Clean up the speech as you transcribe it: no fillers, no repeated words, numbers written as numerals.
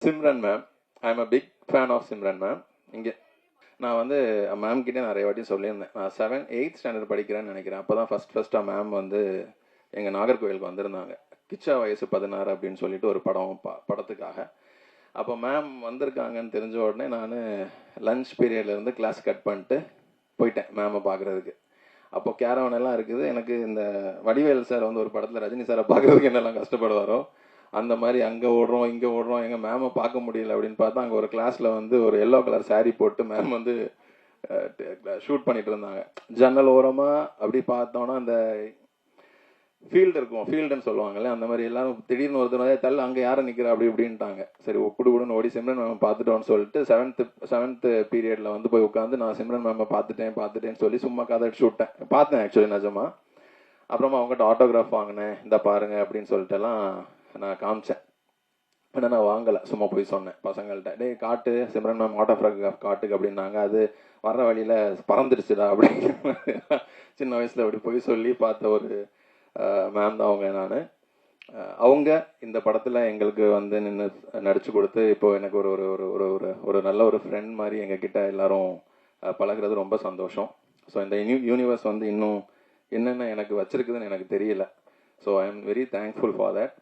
Simran ma'am, I am a big fan of Simran ma'am. இங்கே நான் வந்து மேம் கிட்டே நிறைய வாட்டி சொல்லியிருந்தேன். நான் 8th ஸ்டாண்டர்ட் படிக்கிறேன்னு நினைக்கிறேன். அப்போ தான் ஃபஸ்ட்டாக மேம் வந்து எங்கள் நாகர்கோவிலுக்கு வந்திருந்தாங்க. கிச்சா வயசு 16 அப்படின்னு சொல்லிட்டு ஒரு படத்துக்காக. அப்போ மேம் வந்திருக்காங்கன்னு தெரிஞ்ச உடனே நான் லஞ்ச் பீரியட்லேருந்து கிளாஸ் கட் பண்ணிட்டு போயிட்டேன் மேமை பார்க்குறதுக்கு. அப்போ கேரவன் எல்லாம் இருக்குது. எனக்கு இந்த வடிவேல் சார் வந்து ஒரு படத்தில் ரஜினி சாரை பார்க்குறதுக்கு என்னெல்லாம் கஷ்டப்படுவாரோ அந்த மாதிரி அங்கே ஓடுறோம் இங்கே ஓடுறோம், எங்கள் மேமை பார்க்க முடியல அப்படின்னு பார்த்தா அங்கே ஒரு கிளாஸில் வந்து ஒரு எல்லோ கலர் சாரீ போட்டு மேம் வந்து ஷூட் பண்ணிட்டு இருந்தாங்க. ஜன்னல் ஓரமாக அப்படி பார்த்தோன்னா அந்த ஃபீல்டு இருக்கும், ஃபீல்டுன்னு சொல்லுவாங்கல்ல, அந்த மாதிரி எல்லாரும் திடீர்னு ஒருத்தர் தள்ள அங்கே யாரை நிற்கிறா அப்படி இப்படின்ட்டாங்க. சரி குடுன்னு ஓடி சிம்ரன் மேம் பார்த்துட்டோன்னு சொல்லிட்டு செவன்த் பீரியடில் வந்து போய் உட்காந்து நான் சிம்ரன் மேமை பார்த்துட்டேன்னு சொல்லி சும்மா கதை அடிச்சு விட்டேன். பார்த்தேன் ஆக்சுவலி நிஜமா. அப்புறமா அவங்ககிட்ட ஆட்டோகிராஃப் வாங்கினேன், இந்த பாருங்க அப்படின்னு சொல்லிட்டுலாம் நான் காமிச்சேன். ஆனால் நான் வாங்கலை, சும்மா போய் சொன்னேன் பசங்கள்கிட்ட, டே காட்டு சிம்ரன் மேம் ஆட்டோகிராஃப் காட்டுக்கு அப்படின்னாங்க. அது வர்ற வழியில் பறந்துடுச்சுடா அப்படிங்கிற மாதிரி சின்ன வயசில் அப்படி போய் சொல்லி பார்த்த ஒரு மேம் தான் அவங்க. அவங்க இந்த படத்தில் எங்களுக்கு வந்து நின்று நடிச்சு கொடுத்து இப்போ எனக்கு ஒரு ஒரு ஒரு ஒரு நல்ல ஒரு ஃப்ரெண்ட் மாதிரி எங்ககிட்ட எல்லாரும் பழகிறது ரொம்ப சந்தோஷம். ஸோ இந்த யூனிவர்ஸ் வந்து இன்னும் என்னென்ன எனக்கு வச்சிருக்குதுன்னு எனக்கு தெரியல. So I am very thankful for that.